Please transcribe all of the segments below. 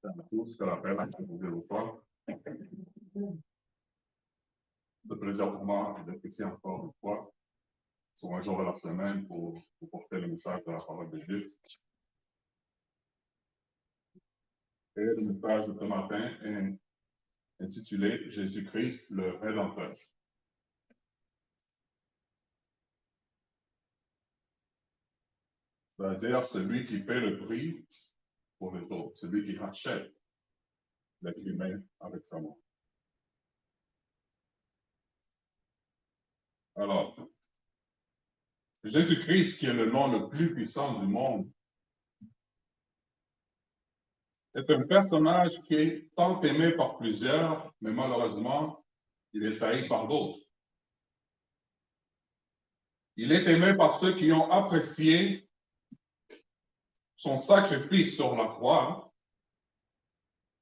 Ce qu'on appelle un cours au soir. C'est plaisir pour moi d'être ici encore une fois, sur un jour de la semaine pour porter le message de la parole de Dieu. Et le message de ce matin est intitulé Jésus-Christ, le Rédempteur. C'est-à-dire celui qui paie le prix pour les autres, celui qui rachète l'être humain avec sa mort. Alors, Jésus-Christ, qui est le nom le plus puissant du monde, est un personnage qui est tant aimé par plusieurs, mais malheureusement, il est haï par d'autres. Il est aimé par ceux qui ont apprécié son sacrifice sur la croix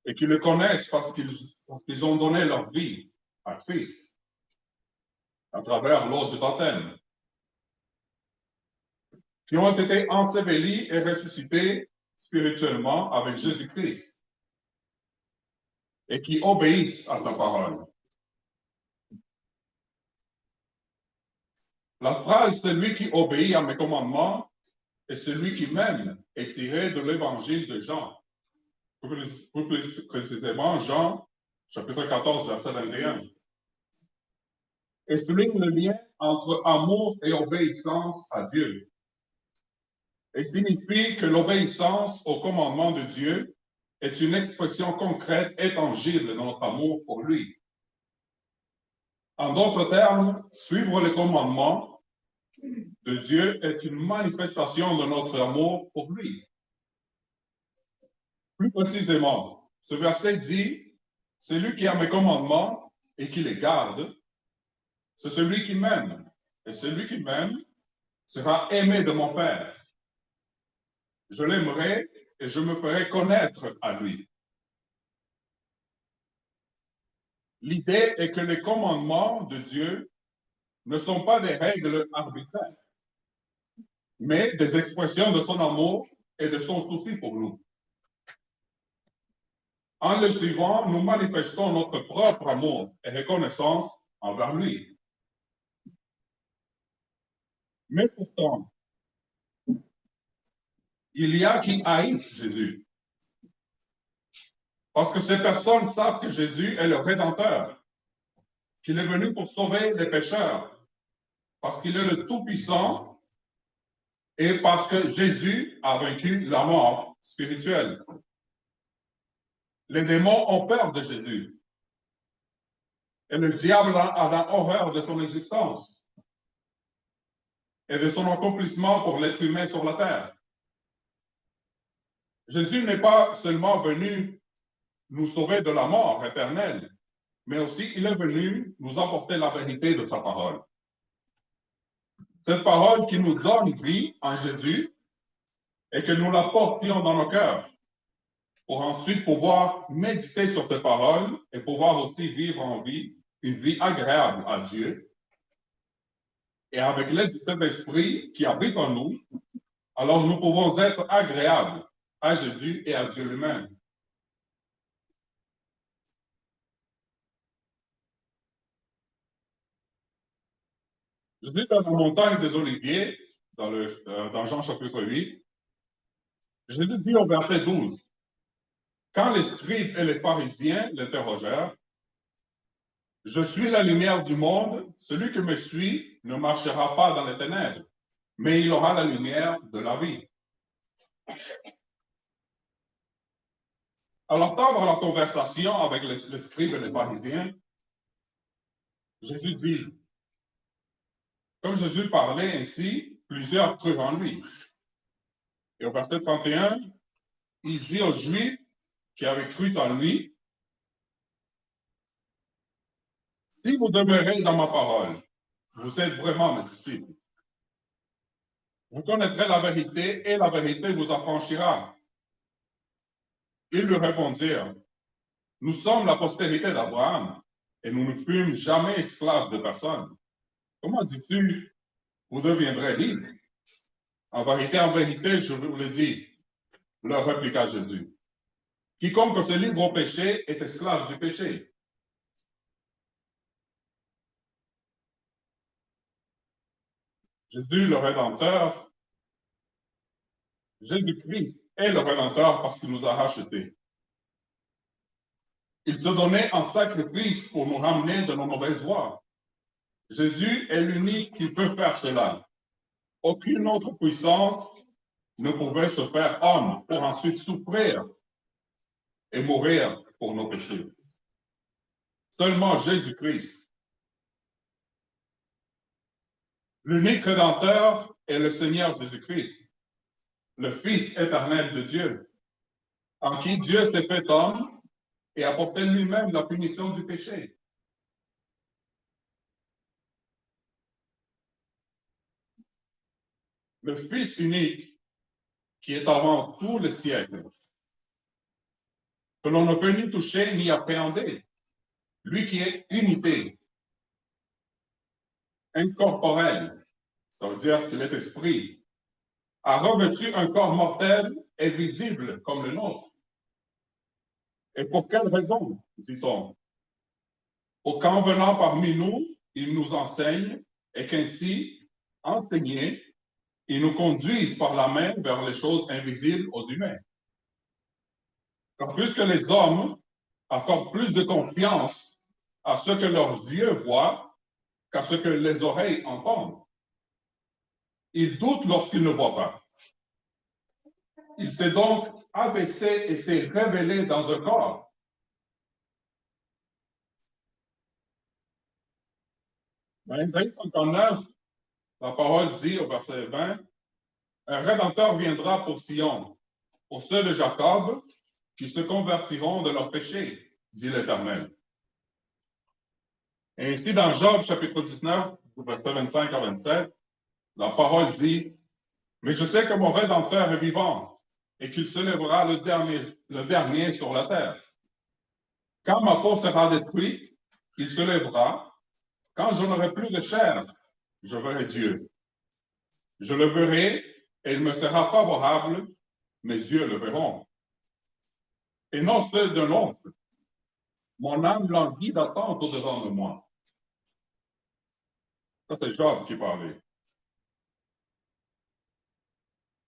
et qui le connaissent parce qu'ils ont donné leur vie à Christ à travers l'eau du baptême, qui ont été ensevelis et ressuscités spirituellement avec Jésus-Christ et qui obéissent à sa parole. La phrase « celui qui obéit à mes commandements et celui qui m'aime » est tirée de l'évangile de Jean. Plus précisément, Jean, chapitre 14, verset 21. Et souligne le lien entre amour et obéissance à Dieu. Et signifie que l'obéissance au commandement de Dieu est une expression concrète et tangible de notre amour pour lui. En d'autres termes, suivre les commandements de Dieu est une manifestation de notre amour pour lui. Plus précisément, ce verset dit, « Celui qui a mes commandements et qui les garde, c'est celui qui m'aime. Et celui qui m'aime sera aimé de mon Père. Je l'aimerai et je me ferai connaître à lui. » L'idée est que les commandements de Dieu ne sont pas des règles arbitraires, mais des expressions de son amour et de son souci pour nous. En le suivant, nous manifestons notre propre amour et reconnaissance envers lui. Mais pourtant, il y a qui haïssent Jésus. Parce que ces personnes savent que Jésus est le Rédempteur, qu'il est venu pour sauver les pécheurs, parce qu'il est le Tout-Puissant et parce que Jésus a vaincu la mort spirituelle. Les démons ont peur de Jésus et le diable a horreur de son existence et de son accomplissement pour l'être humain sur la terre. Jésus n'est pas seulement venu nous sauver de la mort éternelle, mais aussi il est venu nous apporter la vérité de sa parole. Cette parole qui nous donne vie en Jésus et que nous la portions dans nos cœurs pour ensuite pouvoir méditer sur ces paroles et pouvoir aussi vivre en vie une vie agréable à Dieu. Et avec l'aide du Saint-Esprit qui habite en nous, alors nous pouvons être agréables à Jésus et à Dieu lui-même. Jésus dans la montagne des Oliviers, dans Jean chapitre 8, Jésus dit au verset 12, « Quand les scribes et les pharisiens l'interrogèrent, « Je suis la lumière du monde, celui qui me suit ne marchera pas dans les ténèbres, mais il aura la lumière de la vie. » À l'entendre la conversation avec les scribes et les pharisiens, Jésus dit, comme Jésus parlait ainsi, plusieurs crurent en lui. Et au verset 31, il dit aux Juifs qui avaient cru en lui, « Si vous demeurez dans ma parole, vous êtes vraiment mes disciples. Vous connaîtrez la vérité et la vérité vous affranchira. » Ils lui répondirent, « Nous sommes la postérité d'Abraham et nous ne fûmes jamais esclaves de personne. Comment dis-tu, vous deviendrez libres? En vérité, je vous le dis, » leur répliqua Jésus. Quiconque se livre au péché est esclave du péché. Jésus, le Rédempteur, Jésus-Christ est le Rédempteur parce qu'il nous a rachetés. Il se donnait en sacrifice pour nous ramener de nos mauvaises voies. Jésus est l'unique qui peut faire cela. Aucune autre puissance ne pouvait se faire homme pour ensuite souffrir et mourir pour nos péchés. Seulement Jésus-Christ. L'unique Rédempteur est le Seigneur Jésus-Christ, le Fils éternel de Dieu, en qui Dieu s'est fait homme et a porté lui-même la punition du péché. Le Fils unique qui est avant tout le siècle, que l'on ne peut ni toucher ni appréhender, lui qui est unité, incorporel, ça veut dire qu'il est esprit, a revêtu un corps mortel et visible comme le nôtre. Et pour quelle raison, dit-on? Pour qu'en venant parmi nous, il nous enseigne et qu'ainsi, enseigné, il nous conduise par la main vers les choses invisibles aux humains. Car puisque les hommes accordent plus de confiance à ce que leurs yeux voient qu'à ce que les oreilles entendent, ils doutent lorsqu'ils ne voient pas. Il s'est donc abaissé et s'est révélé dans un corps. Dans Isaïe 59, la parole dit au verset 20, un Rédempteur viendra pour Sion, pour ceux de Jacob qui se convertiront de leurs péchés, dit l'Éternel. Et ici, dans Job, chapitre 19, versets 25 à 27, la parole dit, mais je sais que mon Rédempteur est vivant et qu'il se lèvera le dernier sur la terre. Quand ma peau sera détruite, il se lèvera. Quand je n'aurai plus de chair, je verrai Dieu. Je le verrai et il me sera favorable, mes yeux le verront. Et non ceux d'un autre. Mon âme languit d'attente au-devant de moi. Ça, c'est Job qui parlait.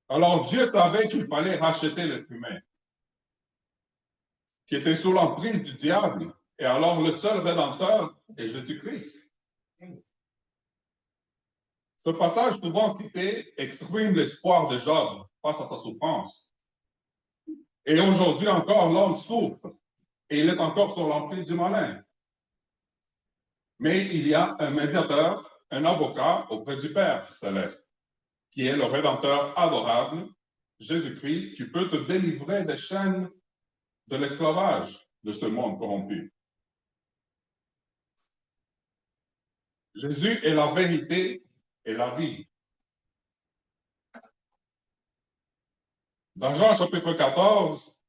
Alors Dieu savait qu'il fallait racheter l'être humain, qui était sous l'emprise du diable, et alors le seul Rédempteur est Jésus-Christ. Ce passage souvent cité exprime l'espoir de Job face à sa souffrance. Et aujourd'hui encore, l'homme souffre et il est encore sur l'emprise du malin. Mais il y a un médiateur, un avocat auprès du Père céleste, qui est le Rédempteur adorable, Jésus-Christ, qui peut te délivrer des chaînes de l'esclavage de ce monde corrompu. Jésus est la vérité et la vie. Dans Jean chapitre 14,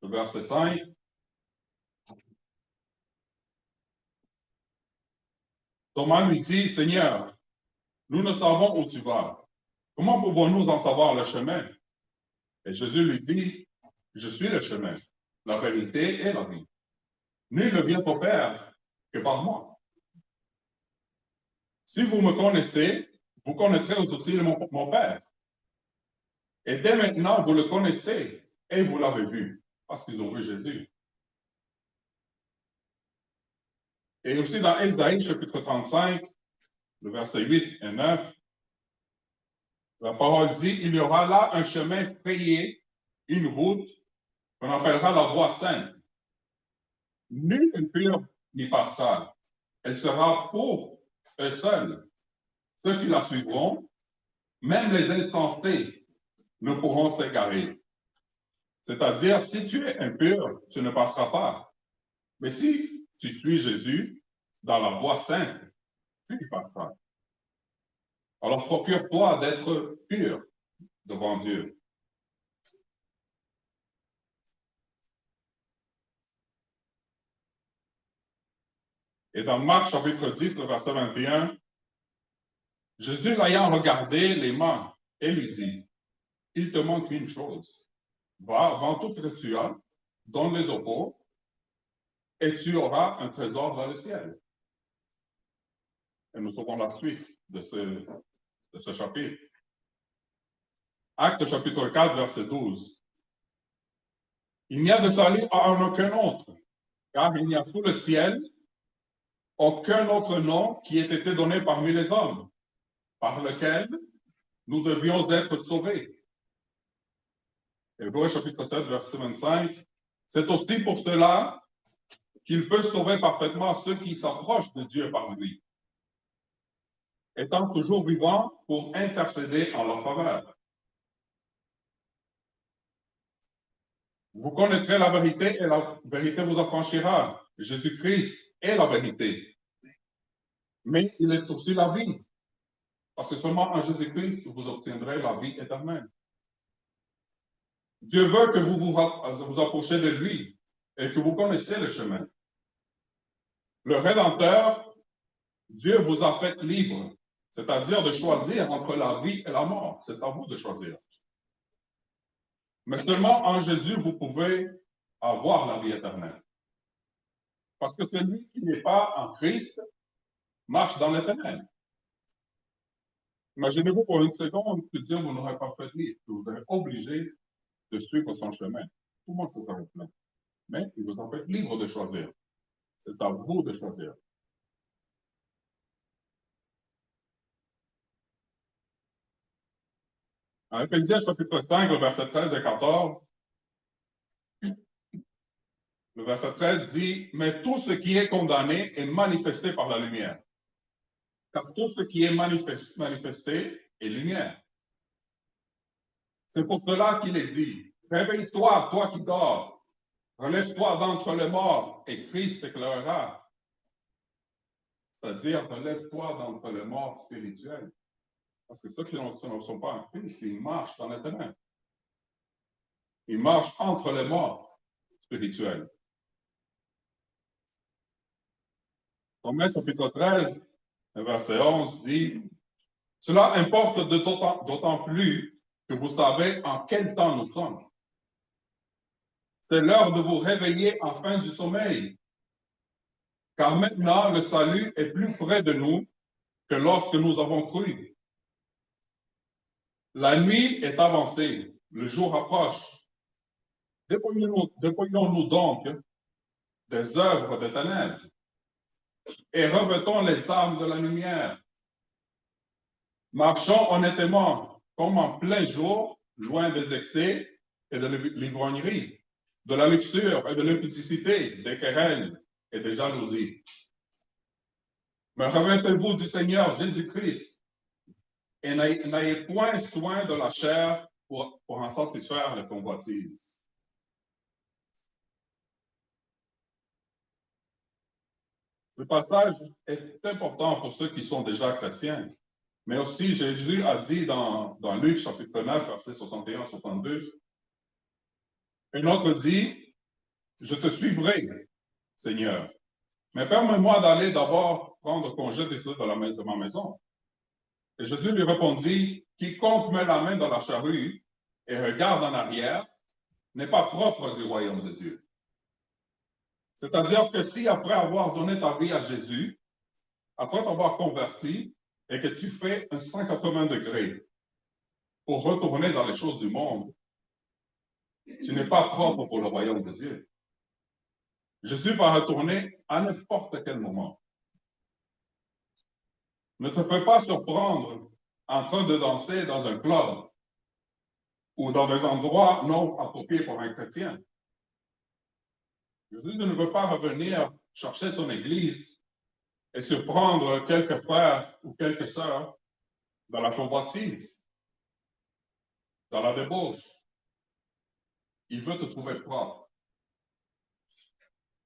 verset 5, Thomas lui dit, Seigneur, nous ne savons où tu vas. Comment pouvons-nous en savoir le chemin? Et Jésus lui dit, je suis le chemin, la vérité et la vie. Nul ne vient au Père que par moi. Si vous me connaissez, vous connaîtrez aussi mon Père. Et dès maintenant, vous le connaissez et vous l'avez vu, parce qu'ils ont vu Jésus. Et aussi dans Ésaïe, chapitre 35, le verset 8 et 9, la parole dit, il y aura là un chemin frayé, une route qu'on appellera la voie sainte. Nul impur n'y passera. Elle sera pour eux seuls. Ceux qui la suivront, même les insensés, ne pourront s'égarer. C'est-à-dire, si tu es impur, tu ne passeras pas. Mais si tu suis Jésus dans la voie sainte, tu y passeras. Alors procure-toi d'être pur devant Dieu. Et dans Marc chapitre 10, le verset 21, Jésus l'ayant regardé les mains et lui dit, il te manque une chose. Va, vends tout ce que tu as donne-les aux pauvres, et tu auras un trésor dans le ciel. Et nous saurons la suite de ce chapitre. Acte chapitre 4, verset 12. Il n'y a de salut en aucun autre, car il n'y a sous le ciel aucun autre nom qui ait été donné parmi les hommes, par lequel nous devions être sauvés. Hébreux chapitre 7, verset 25. C'est aussi pour cela qu'il peut sauver parfaitement ceux qui s'approchent de Dieu par lui, étant toujours vivant pour intercéder en leur faveur. Vous connaîtrez la vérité et la vérité vous affranchira. Jésus-Christ est la vérité. Mais il est aussi la vie. Parce que seulement en Jésus-Christ, vous obtiendrez la vie éternelle. Dieu veut que vous approchiez de lui et que vous connaissiez le chemin. Le Rédempteur, Dieu vous a fait libre, c'est-à-dire de choisir entre la vie et la mort. C'est à vous de choisir. Mais seulement en Jésus, vous pouvez avoir la vie éternelle. Parce que celui qui n'est pas en Christ marche dans les ténèbres. Imaginez-vous pour une seconde que Dieu vous n'aurait pas fait libre, que vous êtes obligé de suivre son chemin. Tout le monde se serait plein. Mais il vous en fait libre de choisir. C'est à vous de choisir. En Éphésiens chapitre 5, le verset 13 et 14, le verset 13 dit, « Mais tout ce qui est condamné est manifesté par la lumière. Car tout ce qui est manifesté est lumière. C'est pour cela qu'il est dit, réveille-toi, toi qui dors, relève-toi d'entre les morts, et Christ t'éclairera. » C'est-à-dire, relève-toi d'entre les morts spirituels. Parce que ceux qui ne sont pas en Christ, ils marchent dans les ténèbres. Ils marchent entre les morts spirituels. Romains chapitre 13, verset 11 dit, « Cela importe d'autant plus que vous savez en quel temps nous sommes. C'est l'heure de vous réveiller en fin du sommeil, car maintenant le salut est plus près de nous que lorsque nous avons cru. La nuit est avancée, le jour approche. Dépouillons-nous donc des œuvres de ténèbres et revêtons les armes de la lumière. Marchons honnêtement, comme en plein jour, loin des excès et de l'ivrognerie, de la luxure et de l'impudicité, des querelles et des jalousies. Mais revêtez-vous du Seigneur Jésus-Christ et n'ayez point soin de la chair pour en satisfaire les convoitises. Ce passage est important pour ceux qui sont déjà chrétiens. Mais aussi, Jésus a dit dans Luc chapitre 9, verset 61-62, un autre dit, « Je te suivrai, Seigneur, mais permets-moi d'aller d'abord prendre congé des ceux de ma maison. » Et Jésus lui répondit, « Quiconque met la main dans la charrue et regarde en arrière n'est pas propre du royaume de Dieu. » C'est-à-dire que si après avoir donné ta vie à Jésus, après t'avoir converti, et que tu fais un 180 degrés pour retourner dans les choses du monde, tu n'es pas propre pour le royaume de Dieu. Jésus va retourner à n'importe quel moment. Ne te fais pas surprendre en train de danser dans un club ou dans des endroits non appropriés pour un chrétien. Jésus ne veut pas revenir chercher son Église et surprendre quelques frères ou quelques sœurs dans la convoitise, dans la débauche. Il veut te trouver propre.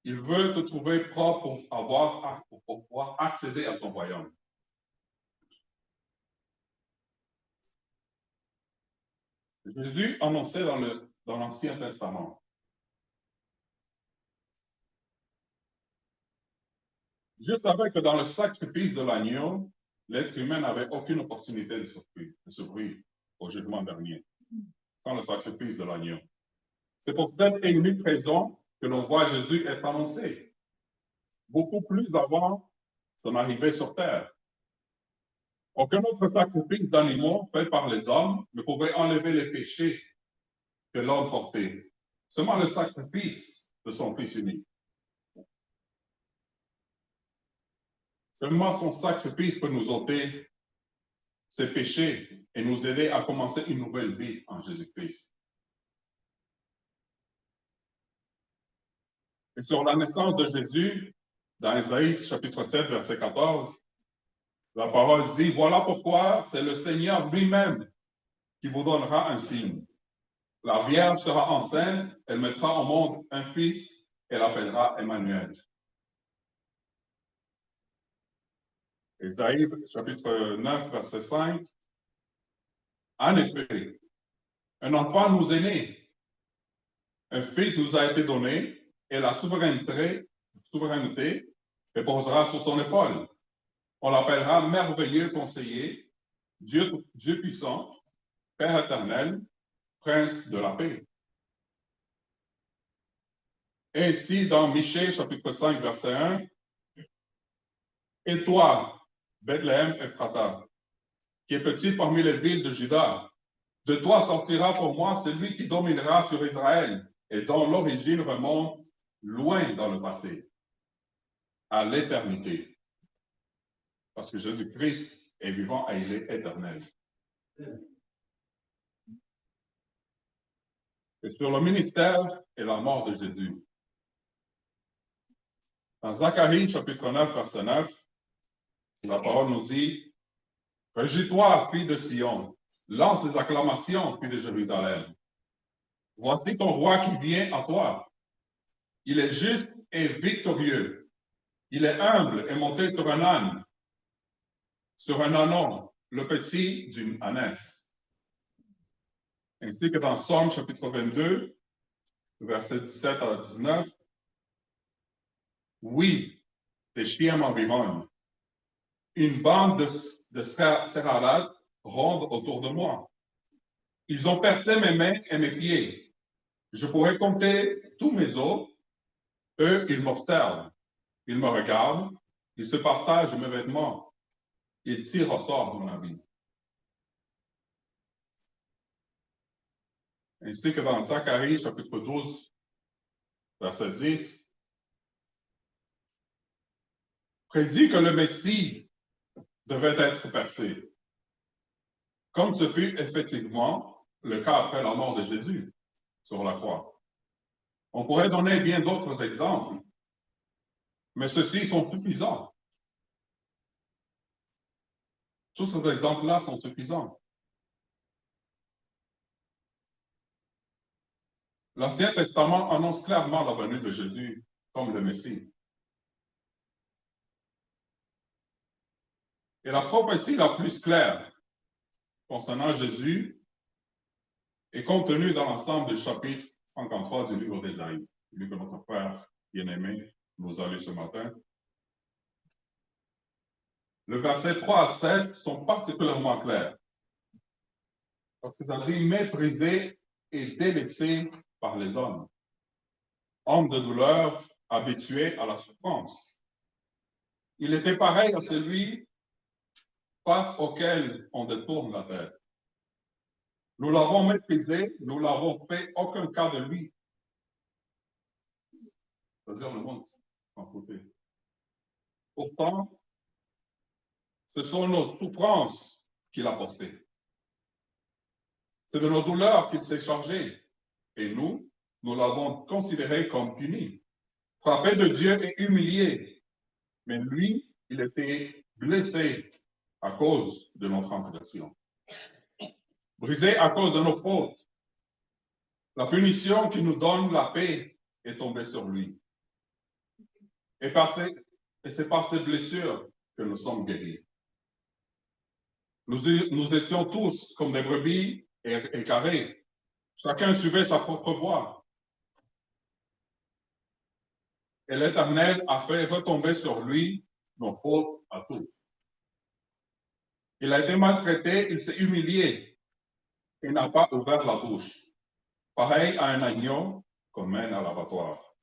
Il veut te trouver propre pour pouvoir accéder à son royaume. Jésus annonçait dans l'Ancien Testament. Juste avec que dans le sacrifice de l'agneau, l'être humain n'avait aucune opportunité de survivre au jugement dernier, sans le sacrifice de l'agneau. C'est pour cette unique raison que l'on voit Jésus être annoncé, beaucoup plus avant son arrivée sur terre. Aucun autre sacrifice d'animaux fait par les hommes ne pouvait enlever les péchés que l'homme portait. Seulement le sacrifice de son Fils unique. Seulement son sacrifice peut nous ôter ses péchés et nous aider à commencer une nouvelle vie en Jésus-Christ. Et sur la naissance de Jésus, dans Isaïe chapitre 7, verset 14, la parole dit, voilà pourquoi c'est le Seigneur lui-même qui vous donnera un signe. La Vierge sera enceinte, elle mettra au monde un fils et l'appellera Emmanuel. Isaïe chapitre 9, verset 5. En effet, un enfant nous est né, un fils nous a été donné, et la souveraineté reposera sur son épaule. On l'appellera merveilleux conseiller, Dieu puissant, Père éternel, Prince de la paix. Et ici, dans Michée, chapitre 5, verset 1, et toi, Bethléem Ephrata, qui est petit parmi les villes de Juda, de toi sortira pour moi celui qui dominera sur Israël et dont l'origine remonte loin dans le passé, à l'éternité. Parce que Jésus-Christ est vivant et il est éternel. Et sur le ministère et la mort de Jésus. Dans Zacharie, chapitre 9, verset 9, la parole nous dit, « Régis-toi, fille de Sion, lance des acclamations, fille de Jérusalem. Voici ton roi qui vient à toi. Il est juste et victorieux. Il est humble et monté sur un âne, sur un ânon, le petit d'une ânesse. » Ainsi que dans Somme, chapitre 22, versets 17 à 19, « Oui, des chiens m'environnent. Une bande de séralates ronde autour de moi. Ils ont percé mes mains et mes pieds. Je pourrais compter tous mes os. Eux, ils m'observent. Ils me regardent. Ils se partagent mes vêtements. Ils tirent au sort mon habit. » Ainsi que dans Zacharie, chapitre 12, verset 10, prédit que le Messie devait être percé, comme ce fut effectivement le cas après la mort de Jésus sur la croix. On pourrait donner bien d'autres exemples, mais ceux-ci sont suffisants. Tous ces exemples-là sont suffisants. L'Ancien Testament annonce clairement la venue de Jésus comme le Messie. Et la prophétie la plus claire concernant Jésus est contenue dans l'ensemble du chapitre 53 du livre d'Ésaïe, celui que notre frère bien-aimé nous a lu ce matin. Le verset 3 à 7 sont particulièrement clairs, parce que ça dit méprisé et délaissé par les hommes, homme de douleur, habitué à la souffrance. Il était pareil à celui face auquel on détourne la tête. Nous l'avons méprisé, nous n'avons fait aucun cas de lui. C'est-à-dire le monde en côté. Pourtant, ce sont nos souffrances qu'il a portées. C'est de nos douleurs qu'il s'est chargé. Et nous l'avons considéré comme puni, frappé de Dieu et humilié. Mais lui, il était blessé à cause de nos transgressions, brisé à cause de nos fautes. La punition qui nous donne la paix est tombée sur lui. Et c'est par ces blessures que nous sommes guéris. Nous étions tous comme des brebis égarées. Chacun suivait sa propre voie. Et l'Éternel a fait retomber sur lui nos fautes à tous. Il a été maltraité, il s'est humilié et n'a pas ouvert la bouche. pareil à un agneau qu'on mène à l'abattoir,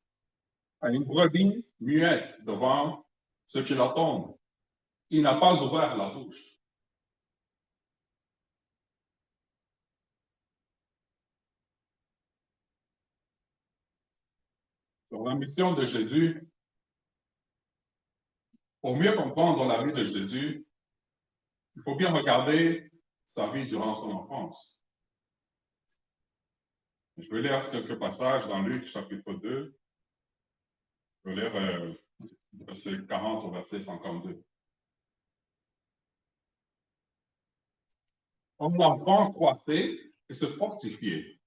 à une brebis muette devant ceux qui l'attendent. Il n'a pas ouvert la bouche. Sur la mission de Jésus, pour mieux comprendre la vie de Jésus, il faut bien regarder sa vie durant son enfance. Je vais lire quelques passages dans Luc chapitre 2. Je vais lire verset 40 au verset 52. Comme l'enfant croissait et se fortifiait,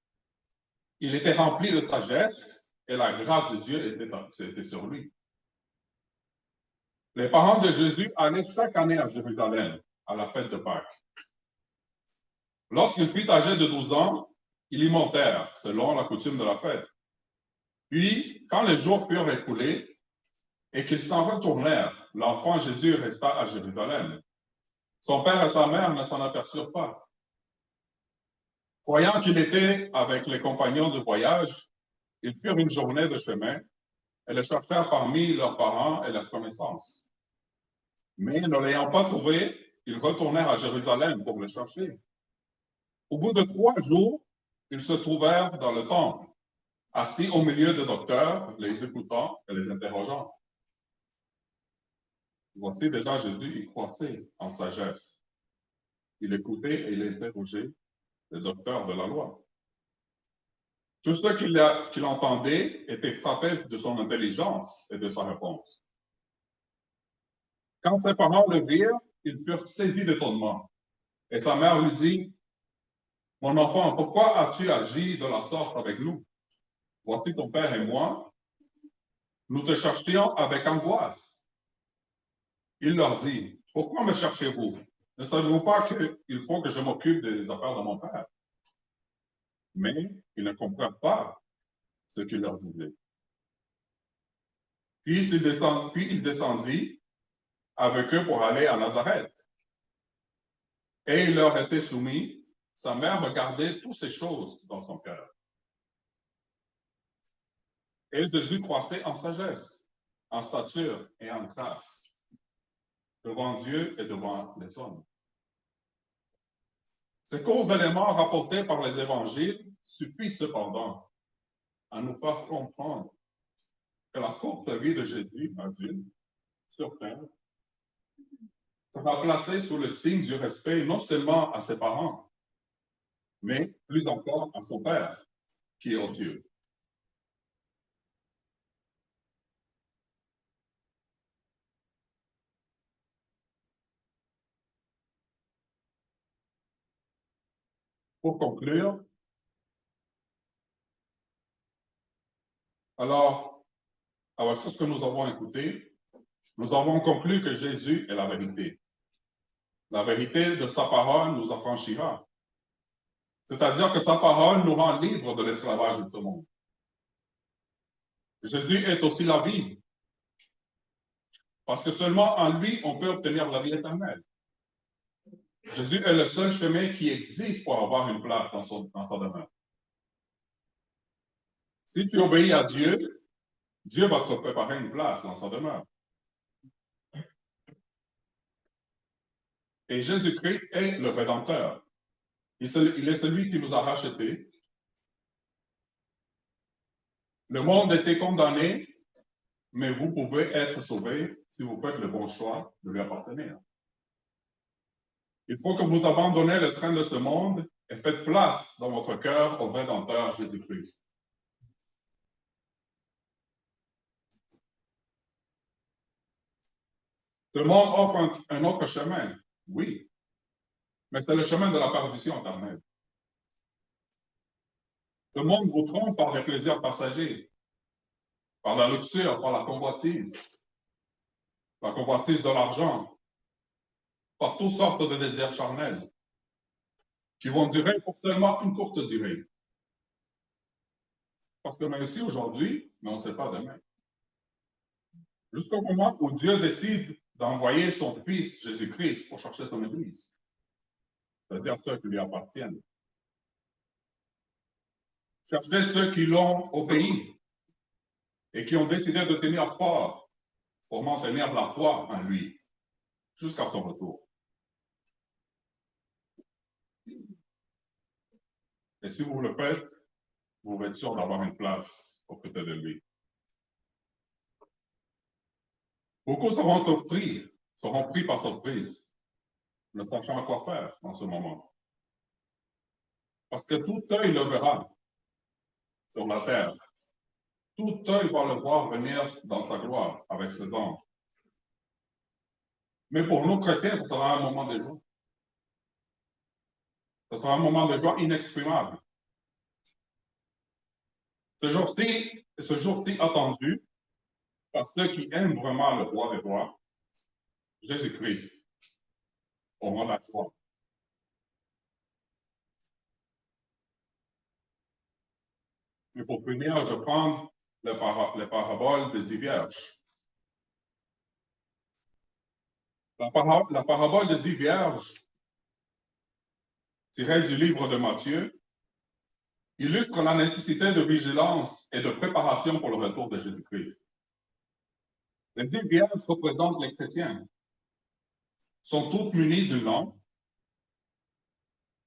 il était rempli de sagesse et la grâce de Dieu était sur lui. Les parents de Jésus allaient chaque année à Jérusalem à la fête de Pâques. Lorsqu'il fut âgé de 12 ans, ils y montèrent, selon la coutume de la fête. Puis, quand les jours furent écoulés et qu'ils s'en retournèrent, l'enfant Jésus resta à Jérusalem. Son père et sa mère ne s'en aperçurent pas. Croyant qu'il était avec les compagnons de voyage, ils firent une journée de chemin et le cherchèrent parmi leurs parents et leurs connaissances. Mais ne l'ayant pas trouvé, ils retournèrent à Jérusalem pour le chercher. Au bout de 3 jours, ils se trouvèrent dans le temple, assis au milieu de docteurs, les écoutant et les interrogeant. Voici déjà Jésus, il croissait en sagesse. Il écoutait et il interrogeait les docteurs de la loi. Tous ceux qui l'entendaient étaient frappés de son intelligence et de sa réponse. Quand ses parents le virent, ils furent saisis d'étonnement. Et sa mère lui dit, « Mon enfant, pourquoi as-tu agi de la sorte avec nous? Voici ton père et moi, nous te cherchions avec angoisse. » Il leur dit, « Pourquoi me cherchez-vous? Ne savez-vous pas qu'il faut que je m'occupe des affaires de mon père? » Mais ils ne comprirent pas ce qu'il leur disait. Puis il descendit avec eux pour aller à Nazareth. Et il leur était soumis. Sa mère regardait toutes ces choses dans son cœur. Et Jésus croissait en sagesse, en stature et en grâce, devant Dieu et devant les hommes. Ces courts éléments rapportés par les évangiles suffisent cependant à nous faire comprendre que la courte vie de Jésus adulte sur terre sera placée sous le signe du respect non seulement à ses parents, mais plus encore à son Père qui est aux cieux. Pour conclure, alors, avec ce que nous avons écouté, nous avons conclu que Jésus est la vérité. La vérité de sa parole nous affranchira. C'est-à-dire que sa parole nous rend libres de l'esclavage de ce monde. Jésus est aussi la vie, parce que seulement en lui, on peut obtenir la vie éternelle. Jésus est le seul chemin qui existe pour avoir une place dans sa demeure. Si tu obéis à Dieu, Dieu va te préparer une place dans sa demeure. Et Jésus-Christ est le Rédempteur. Il est celui qui nous a rachetés. Le monde était condamné, mais vous pouvez être sauvés si vous faites le bon choix de lui appartenir. Il faut que vous abandonnez le train de ce monde et faites place dans votre cœur au Rédempteur Jésus-Christ. Ce monde offre un autre chemin, oui, mais c'est le chemin de la perdition éternelle. Ce monde vous trompe par les plaisirs passagers, par la luxure, par la convoitise de l'argent, par toutes sortes de désirs charnels qui vont durer pour seulement une courte durée. Parce qu'on est ici aujourd'hui, mais on ne sait pas demain. Jusqu'au moment où Dieu décide d'envoyer son Fils Jésus-Christ pour chercher son Église, c'est-à-dire ceux qui lui appartiennent. cherchez ceux qui l'ont obéi et qui ont décidé de tenir fort pour maintenir la foi en lui jusqu'à son retour. Et si vous le faites, vous êtes sûr d'avoir une place aux côtés de lui. Beaucoup seront pris par surprise, ne sachant à quoi faire en ce moment. Parce que tout œil le verra sur la terre. Tout œil va le voir venir dans sa gloire avec ses anges. Mais pour nous chrétiens, ce sera un moment de joie. Ce sera un moment de joie inexprimable. Ce jour-ci attendu, par ceux qui aiment vraiment le roi des rois, Jésus-Christ, auront la joie. Et pour finir, je prends les paraboles des 10 vierges. La parabole des 10 vierges, tirée du livre de Matthieu, illustre la nécessité de vigilance et de préparation pour le retour de Jésus-Christ. Les 10 vierges représentent les chrétiens, sont toutes munies d'une lampe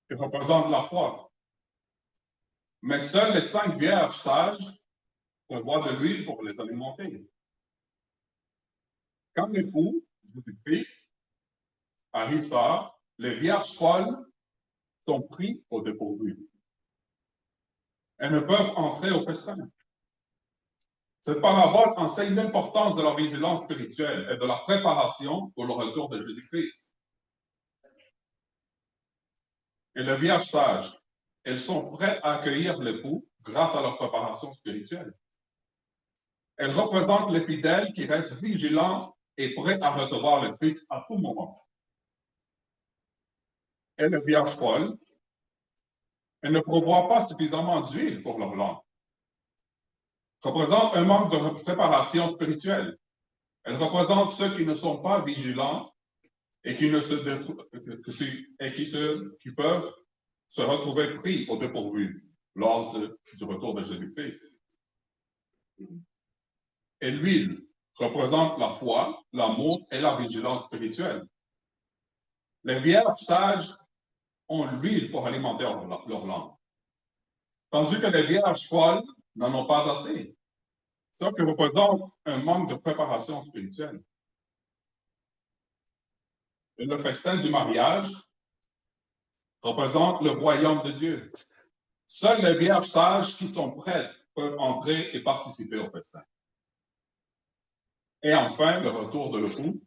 qui représente la foi. Mais seules les 5 vierges sages prévoient de l'huile pour les alimenter. Quand l'époux, Jésus-Christ, arrive tard, les vierges folles sont prises au dépourvu. Elles ne peuvent entrer au festin. Cette parabole enseigne l'importance de la vigilance spirituelle et de la préparation pour le retour de Jésus-Christ. Et les vierges sages, elles sont prêtes à accueillir l'époux grâce à leur préparation spirituelle. Elles représentent les fidèles qui restent vigilants et prêts à recevoir le Christ à tout moment. Et les vierges folles, elles ne prévoient pas suffisamment d'huile pour leur lampe. Représentent un manque de préparation spirituelle. Elles représentent ceux qui ne sont pas vigilants et qui peuvent se retrouver pris au dépourvu lors du retour de Jésus-Christ. Et l'huile représente la foi, l'amour et la vigilance spirituelle. Les vierges sages ont l'huile pour alimenter leur lampe, tandis que les vierges folles n'en ont pas assez, ce qui représente un manque de préparation spirituelle. Et le festin du mariage représente le royaume de Dieu. Seules les vierges sages qui sont prêtes peuvent entrer et participer au festin. Et enfin, le retour de l'époux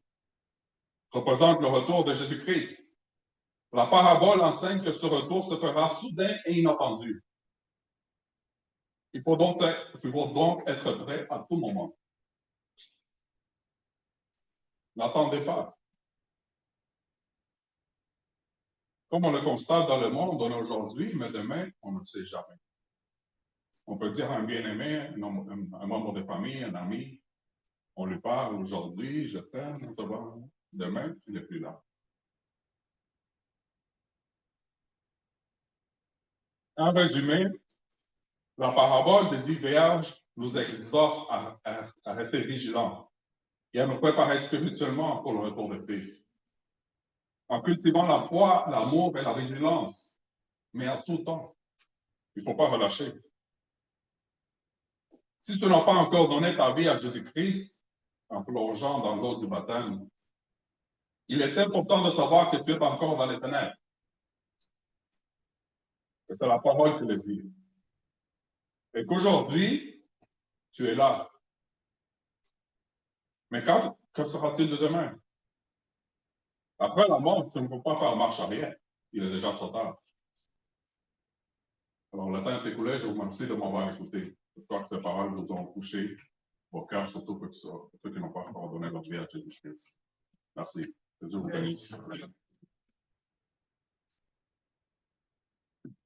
représente le retour de Jésus-Christ. La parabole enseigne que ce retour se fera soudain et inattendu. Il faut donc être prêt à tout moment. N'attendez pas. Comme on le constate dans le monde, on est aujourd'hui, mais demain, on ne sait jamais. On peut dire à un bien-aimé, un membre de famille, un ami, on lui parle aujourd'hui, je t'aime, demain, il n'est plus là. En résumé, la parabole des 10 vierges nous exhorte à rester vigilants et à nous préparer spirituellement pour le retour de Christ. En cultivant la foi, l'amour et la vigilance, mais à tout temps. Il ne faut pas relâcher. Si tu n'as pas encore donné ta vie à Jésus-Christ en plongeant dans l'eau du baptême, il est important de savoir que tu es encore dans les ténèbres. Et c'est la parole qui le dit. Et qu'aujourd'hui, tu es là. Mais que sera-t-il de demain? Après la mort, tu ne peux pas faire marche arrière. Il est déjà trop tard. Alors, le temps est écoulé. Je vous remercie de m'avoir écouté. J'espère que ces paroles vous ont touché au cœur, surtout pour ceux qui n'ont pas encore donné leur vie à Jésus-Christ. Merci. Que Dieu vous bénisse.